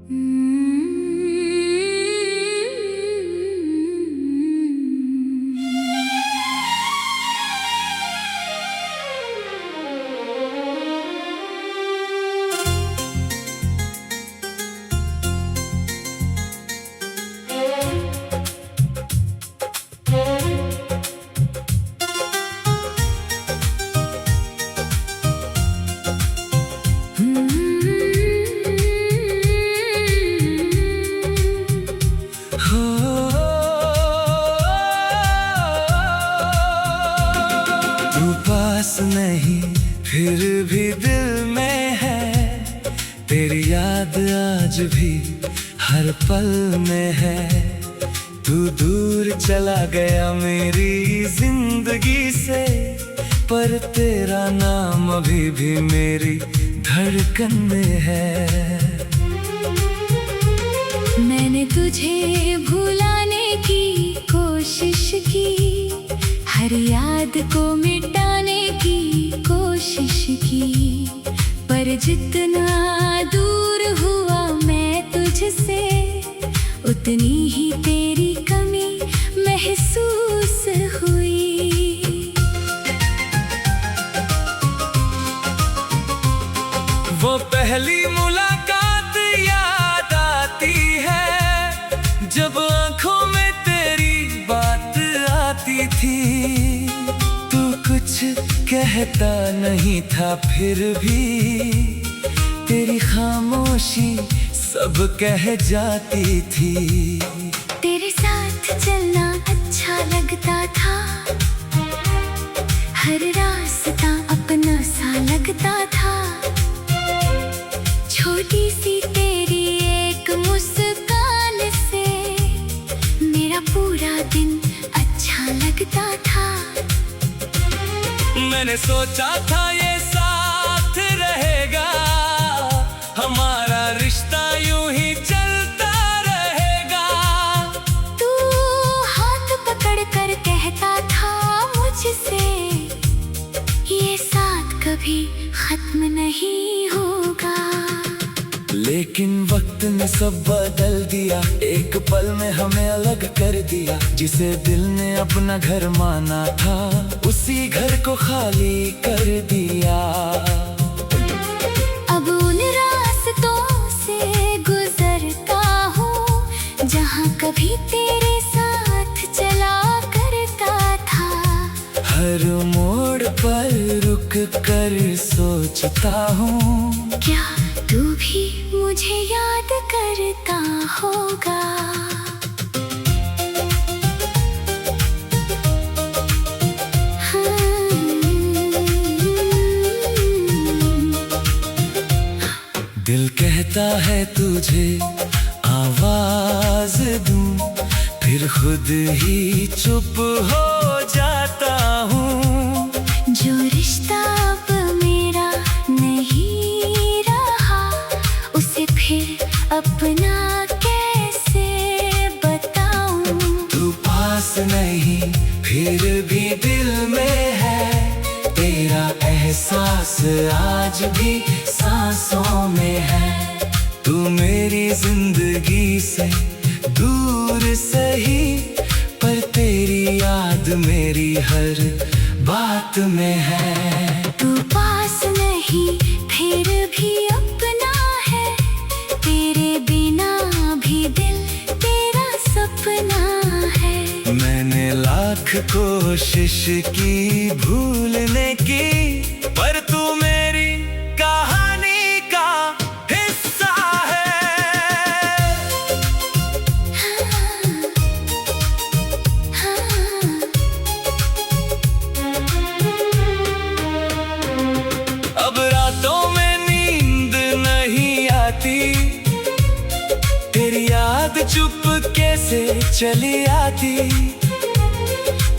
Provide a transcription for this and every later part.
तू पास नहीं फिर भी दिल में है, तेरी याद आज भी हर पल में है। तू दूर चला गया मेरी जिंदगी से, पर तेरा नाम अभी भी मेरी धड़कन में है। मैंने तुझे भुलाने की कोशिश की, हर याद को मिटाने की कोशिश की, पर जितना दूर हुआ मैं तुझसे, उतनी ही तेरी कमी महसूस हुई। वो पहली मुलाकात याद आती है, जब आंखों में तेरी बात आती थी। तू कुछ कहता नहीं था, फिर भी तेरी खामोशी सब कह जाती थी। तेरे साथ चलना अच्छा लगता था, हर रास्ता अपना सा लगता था। छोटी सी तेरी एक मुस्कान से मेरा पूरा दिन अच्छा लगता था। मैंने सोचा था ये साथ रहेगा, हमारा रिश्ता यूं ही चलता रहेगा। तू हाथ पकड़ कर कहता था मुझसे, ये साथ कभी खत्म नहीं होगा। लेकिन वक्त ने सब बदल दिया, एक पल में हमें अलग कर दिया। जिसे दिल ने अपना घर माना था, उसी घर को खाली कर दिया। अब उन रास्तों से गुजरता हूँ जहाँ कभी तेरे साथ चला करता था। हर मोड़ पर रुक कर सोचता हूँ, क्या तू भी मुझे याद करता होगा। दिल कहता है तुझे आवाज दूं, फिर खुद ही चुप हो जाता हूँ। जो रिश्ता अब मेरा नहीं रहा, उसे फिर अपना कैसे बताऊं। तू पास नहीं फिर भी दिल में है, तेरा एहसास आज भी सांसों में है। तू मेरी जिंदगी से दूर सही, पर तेरी याद मेरी हर बात में है। तू पास नहीं फिर भी अपना है, तेरे बिना भी दिल तेरा सपना है। मैंने लाख कोशिश की भूलने की, पर तू मेरी कहानी का हिस्सा है। अब रातों में नींद नहीं आती, तेरी याद चुप कैसे चली आती।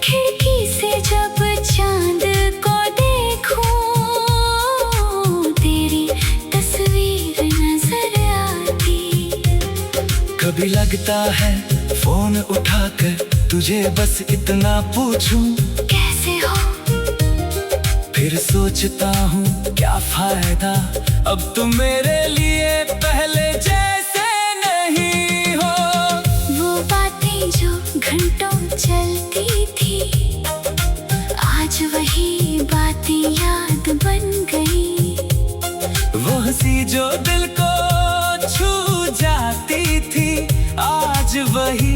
खिड़की से जब चांद को देखूं, तेरी तस्वीर नजर आती। कभी लगता है फोन उठाकर तुझे बस इतना पूछूं, कैसे हो। फिर सोचता हूँ क्या फायदा, अब तुम मेरे लिए पहले जैसे दिल को छू जाती थी, आज वही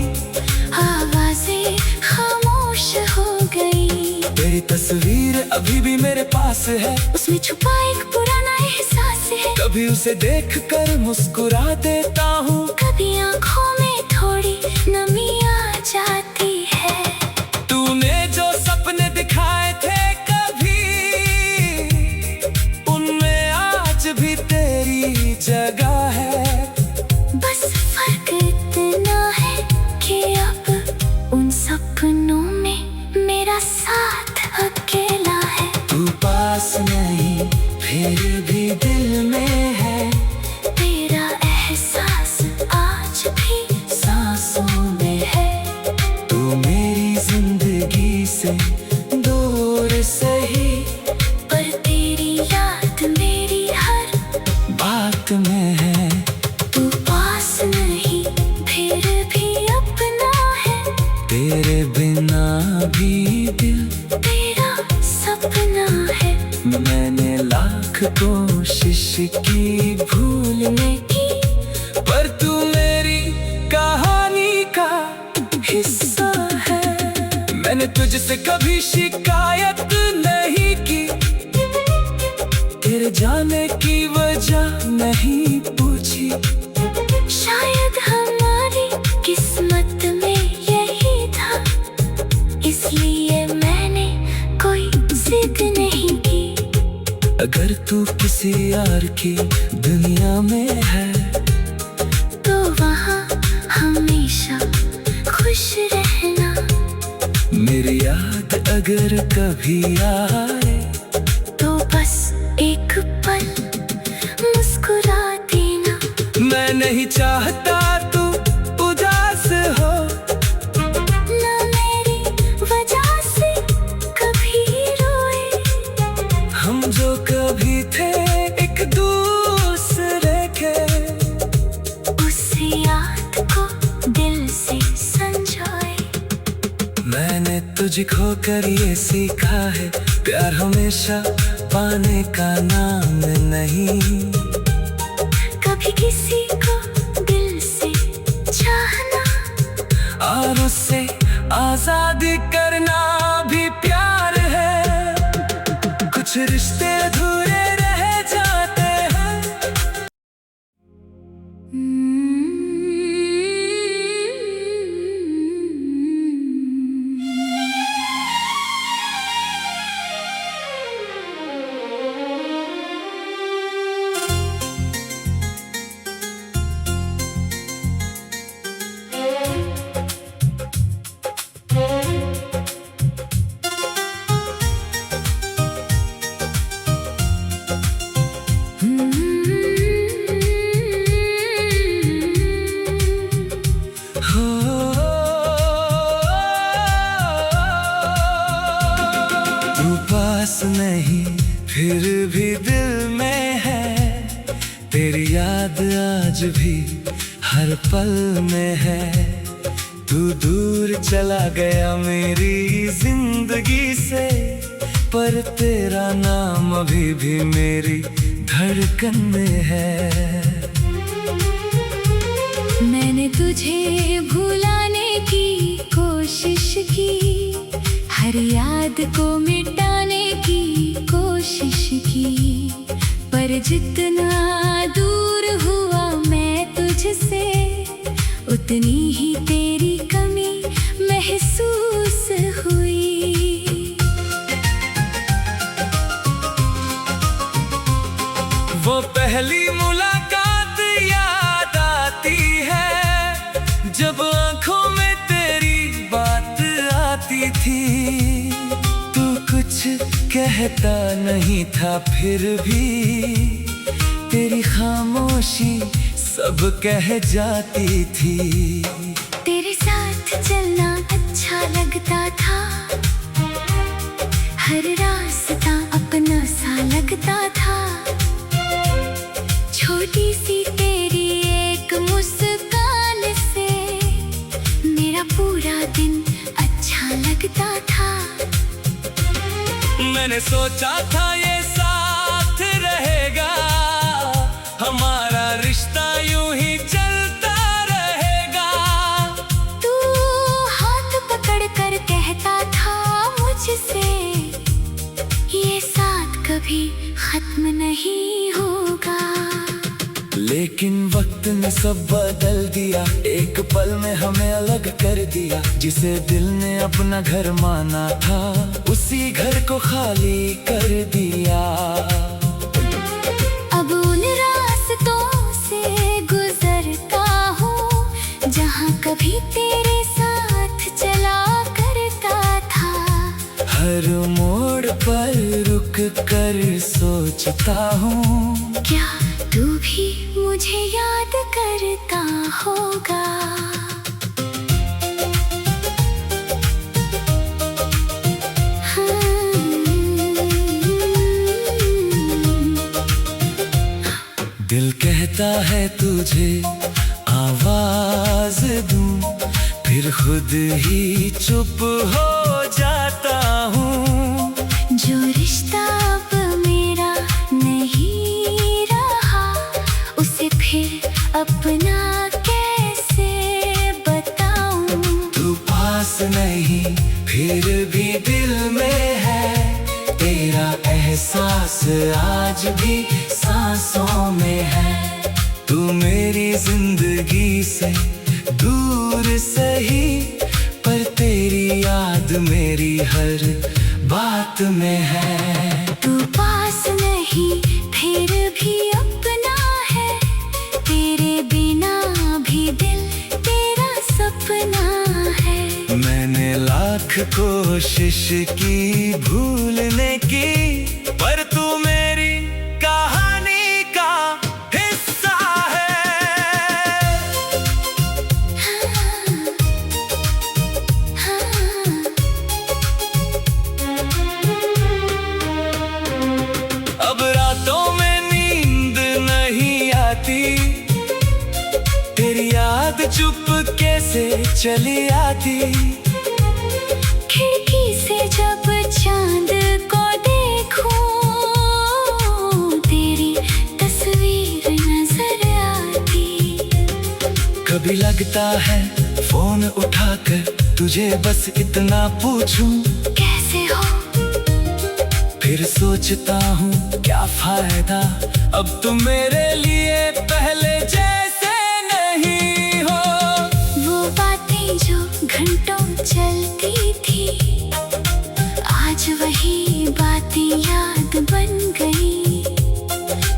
आवाजें खामोश हो गई। तेरी तस्वीर अभी भी मेरे पास है, उसमें छुपा एक पुराना एहसास है। कभी उसे देखकर मुस्कुरा देता हूँ, कभी आंखों में थोड़ी नमी आ जाती है। तूने जो सपने दिखाए थे कभी, उनमें आज भी तेरी जगह है। बस फर्क इतना है कि अब उन सपनों में मेरा साथ अकेला है। तू पास नहीं फिर भी दिल में है, तेरा एहसास आज भी सांसों में है। तू मेरी जिंदगी से दूर सही, पर तेरी याद मेरी हर बात में है। तू पास नहीं फिर भी अपना है। तेरे बिना भी दिल तेरा सपना है। मैंने लाख कोशिश की भूलने की, पर तू मेरी कहानी का हिस्सा है। मैंने तुझसे कभी शिकायत नहीं की, तेरे जाने की वजह नहीं पूछी। शायद हमारी किस्मत में यही था, इसलिए मैंने कोई जिद नहीं की। अगर तू किसी यार की दुनिया में है, तो वहाँ हमेशा खुश रहना। मेरी याद अगर कभी आए, तो बस एक पल मुस्कुरा देना। मैं नहीं चाहता तू उदास हो, ना मेरी वजह से कभी रोए। हम जो कभी थे एक दूसरे के, उस याद को दिल से संजोए। मैंने तुझको कर ये सीखा है, प्यार हमेशा पाने का नाम नहीं। कभी किसी को दिल से चाहना, और उससे आजाद करना भी प्यार है। कुछ रिश्ते अधूरे रह जाते हैं। तू पास नहीं फिर भी दिल में है, तेरी याद आज भी हर पल में है। तू दूर चला गया मेरी जिंदगी से, पर तेरा नाम अभी भी मेरी धड़कन में है। मैंने तुझे भुलाने की कोशिश की, हर याद को मिटाने की कोशिश की, पर जितना दूर हुआ मैं तुझसे, उतनी ही तेरी कमी महसूस हुई। वो पहली मुलाकात याद आती है, जब आंखों में तेरी बात आती थी। तू कुछ कहता नहीं था, फिर भी तेरी खामोशी सब कह जाती थी। तेरे साथ चलना अच्छा लगता था, हर रास्ता अपना सा लगता था। छोटी सी तेरी एक मुस्कान से मेरा पूरा दिन अच्छा लगता था। मैंने सोचा था ये साथ रहेगा, हमारा कभी खत्म नहीं होगा। लेकिन वक्त ने सब बदल दिया, एक पल में हमें अलग कर दिया। जिसे दिल ने अपना घर माना था, उसी घर को खाली कर दिया। अब उन रास्तों से गुजरता हूँ जहाँ कभी तेरे साथ चला करता था। हर मोड़ पर रुक कर सोचता हूँ, क्या तू भी मुझे याद करता होगा। दिल कहता है तुझे आवाज दूं, फिर खुद ही चुप हो जाता हूँ। जो रिश्ता अब मेरा नहीं रहा, उसे फिर अपना कैसे बताऊं। तू पास नहीं फिर भी दिल में है, तेरा एहसास आज भी सांसों में है। तू मेरी जिंदगी से दूर सही, पर तेरी याद मेरी हर बात में है। तू पास नहीं फिर भी अपना है, तेरे बिना भी दिल तेरा सपना है। मैंने लाख कोशिश की भूलने की, पर तू मेरी कहानी का हिस्सा है। अब रातों में नींद नहीं आती, तेरी याद चुपके से चली आती। खिड़की से जब चांद को देखूं, तेरी तस्वीर नजर आती। कभी लगता है फोन उठाकर तुझे बस इतना पूछूं, कैसे हो। फिर सोचता हूँ क्या फायदा, अब तुम मेरे लिए पहले जैसे नहीं हो। वो बातें जो घंटों चलती थी, आज वही बातें याद बन गई।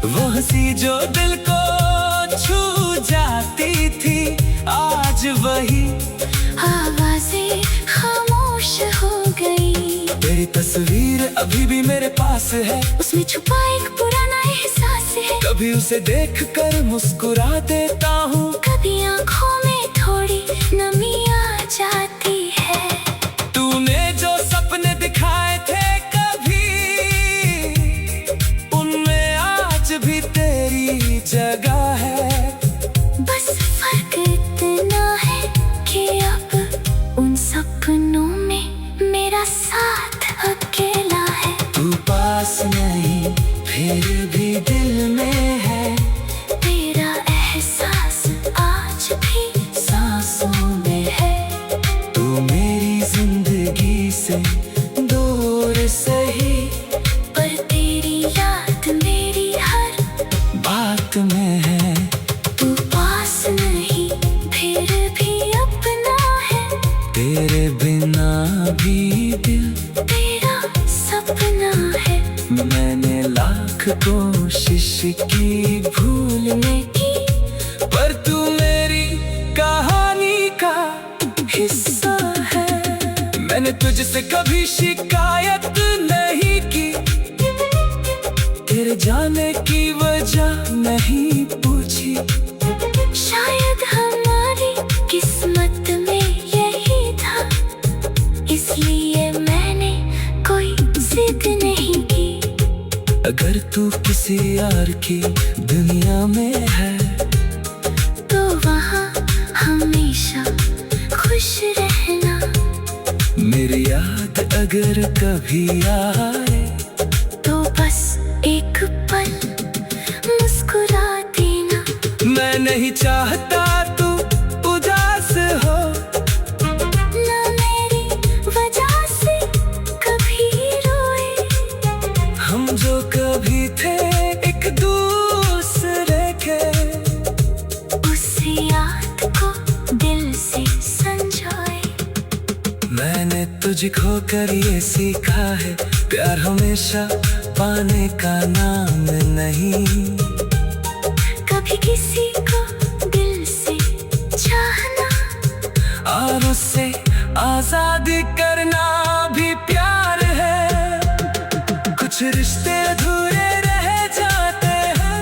वो हंसी जो दिल को छू जाती थी, आज वही आवाजें खामोश हो गई। तेरी तस्वीर अभी भी मेरे पास है, उसमें छुपा एक पुराना एहसास है। कभी उसे देख कर मुस्कुरा देता हूँ, कभी आंखों में थोड़ी नमी आ जाती है। तूने जो सपने दिखाए थे कभी, उनमें आज भी तेरी जगह है। बस फर्क इतना है कि अब उन सपनों में मेरा साथ अकेला है। तू पास नहीं फिर भी दिल में है, तेरा एहसास आज भी सांसों में है। तू मेरी जिंदगी से दूर सही, पर तेरी याद मेरी हर बात में है। तू पास नहीं फिर भी अपना है, तेरे बिना भी दिल तेरा सपना है। मैंने लाख कोशिश की भूलने की, पर तू मेरी कहानी का हिस्सा है। मैंने तुझसे कभी शिकायत नहीं की, तेरे जाने की वजह नहीं पूछी। शायद हमारी किस्मत में यही था, इसलिए मैंने कोई जिद नहीं की। अगर तू किसी यार की दुनिया में है, तो वहाँ हमेशा खुश रहना। मेरी याद अगर कभी आए, तो बस एक पल मुस्कुरा देना। मैं नहीं चाहता तू उदास हो, ना मेरी वजह से कभी रोए। हम जो कभी तुझको कर ये सीखा है, प्यार हमेशा पाने का नाम नहीं। कभी किसी को दिल से चाहना और उससे आजादी करना भी प्यार है। कुछ रिश्ते अधूरे रह जाते हैं।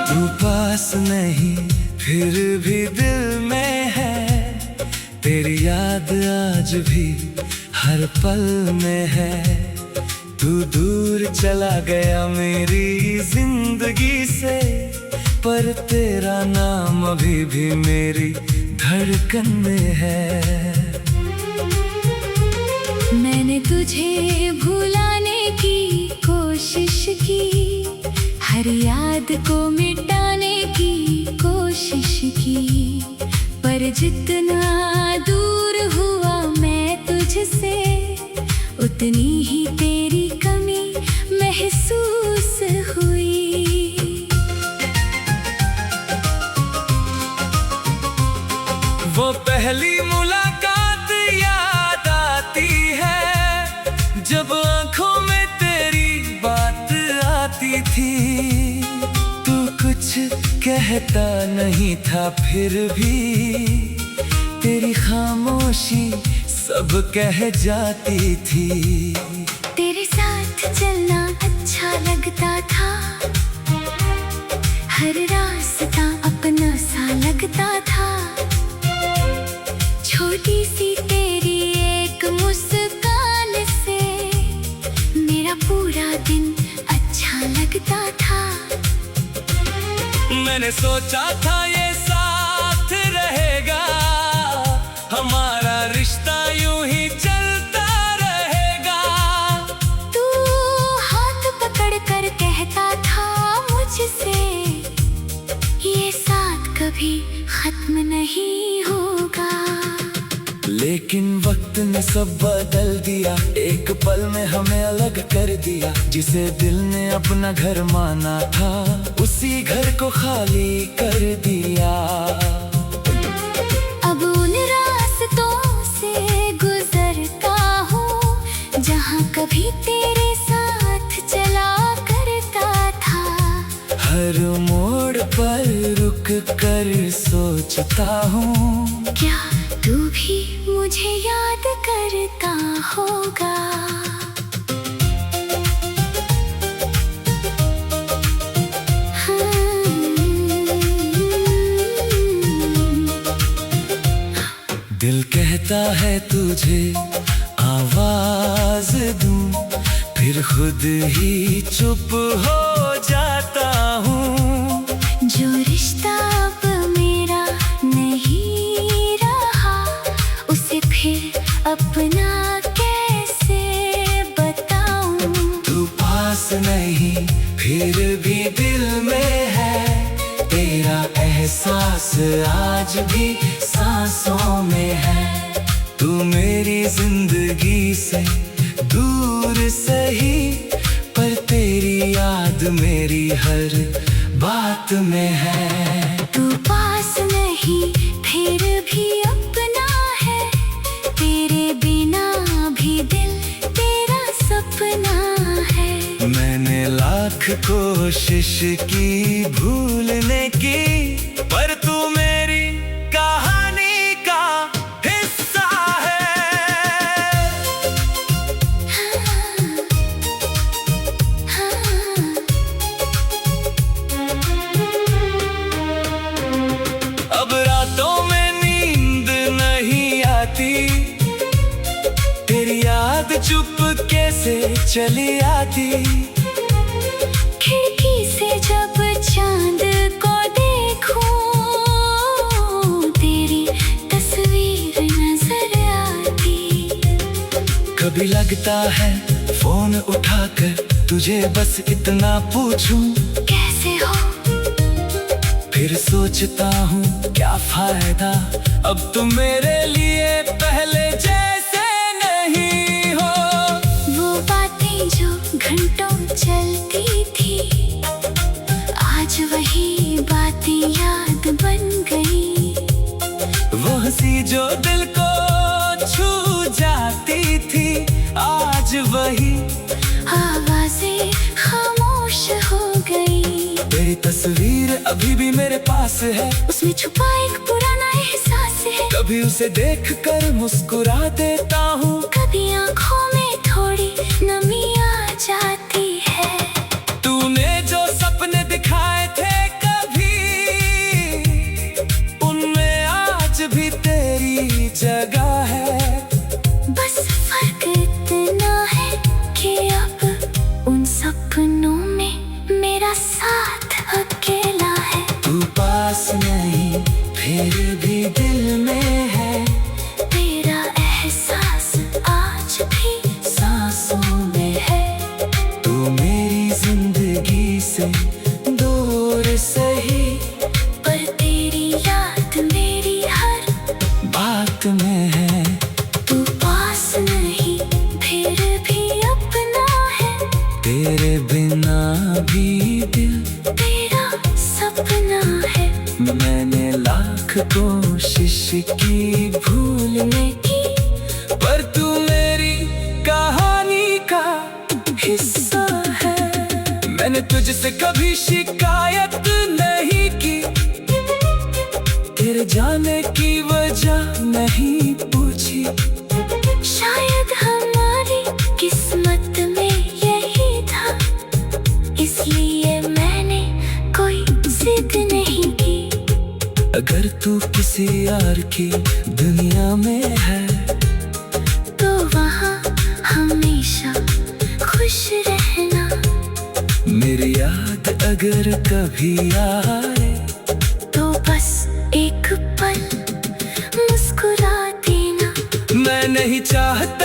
तू पास नहीं फिर भी दिल में है, तेरी याद आज भी हर पल में है। तू दूर चला गया मेरी जिंदगी से, पर तेरा नाम अभी भी मेरी धड़कन में है। मैंने तुझे भुलाने की कोशिश की, हर याद को मिटाने की कोशिश की, पर जितना दूर हुआ मैं तुझसे, उतनी ही तेरी कमी महसूस हुई। वो पहली मुलाकात याद आती है, जब आंखों में तेरी बात आती थी। तू कुछ कहता नहीं था फिर भी, तेरी खामोशी सब कह जाती थी। तेरे साथ चलना अच्छा लगता था, हर रास्ता अपना सा लगता था। छोटी सी तेरी एक मुस्कान से मेरा पूरा दिन अच्छा लगता था। मैंने सोचा था ये साथ रहेगा, हमारा रिश्ता यूं ही चलता रहेगा। तू हाथ पकड़ कर कहता था मुझसे, ये साथ कभी खत्म नहीं होगा। लेकिन वक्त ने सब बदल दिया, एक पल में हमें अलग कर दिया। जिसे दिल ने अपना घर माना था, उसी घर को खाली कर दिया। अब उन रास्तों से गुजरता हूँ, जहाँ कभी तेरे साथ चला करता था। हर मोड़ पर रुक कर सोचता हूँ, क्या तू भी मुझे याद करता होगा। दिल कहता है तुझे आवाज दूं, फिर खुद ही चुप हो जाता हूँ। जो रिश्ता अब मेरा नहीं रहा, उसे फिर अपना कैसे बताऊं। तू पास नहीं फिर भी दिल में है, तेरा एहसास आज भी सांसों में है। तू मेरी जिंदगी से दूर सही, पर तेरी याद मेरी हर बात में है। तू पास नहीं फिर भी अपना है, तेरे बिना भी दिल तेरा सपना है। मैंने लाख कोशिश की भूलने की, पर तू मेरी कहानी का हिस्सा है। अब रातों में नींद नहीं आती, तेरी याद चुपके से चली आती। खिड़की कभी लगता है फोन उठाकर तुझे बस इतना पूछूं कैसे हो। फिर सोचता हूँ क्या फायदा, अब तुम मेरे लिए पहले जैसे नहीं हो। वो बातें जो घंटों चलती थी, आज वही बातें याद बन गई। वो हंसी जो दिल को छू जाती थी, आज वही आवाज़ें खामोश हो गई। तेरी तस्वीर अभी भी मेरे पास है, उसमें छुपा एक पुराना एहसास है। कभी उसे देख कर मुस्कुरा देता हूँ, कभी आँखों में थोड़ी नमी आ जाती है। तूने जो सपने दिखाए थे कभी, उनमें आज भी तेरी जगह है। बस फर्क इतना है कि अब उन सपनों में मेरा साथ अकेला है। तू पास नहीं फिर भी दिल में है, तेरा एहसास आज भी सांसों में है। तू मेरी जिंदगी से दूर सही, पर तेरी याद मेरी हर बात में है। तू पास नहीं फिर भी अपना है, तेरे बिना भी दिल तेरा सपना है। मैंने लाख कोशिश की भूलने की, पर तू मेरी कहानी का हिस्सा है। मैंने तुझसे कभी शिकायत नहीं की, तेरे जाने की वजह नहीं पूछी। शायद हमारी किस्मत में यही था, इसलिए मैंने कोई जिद नहीं की। अगर तू किसी यार की दुनिया में है, तो वहाँ हमेशा खुश रहना। मेरी याद अगर कभी आए, तो बस एक पल मुस्कुरा देना। मैं नहीं चाहता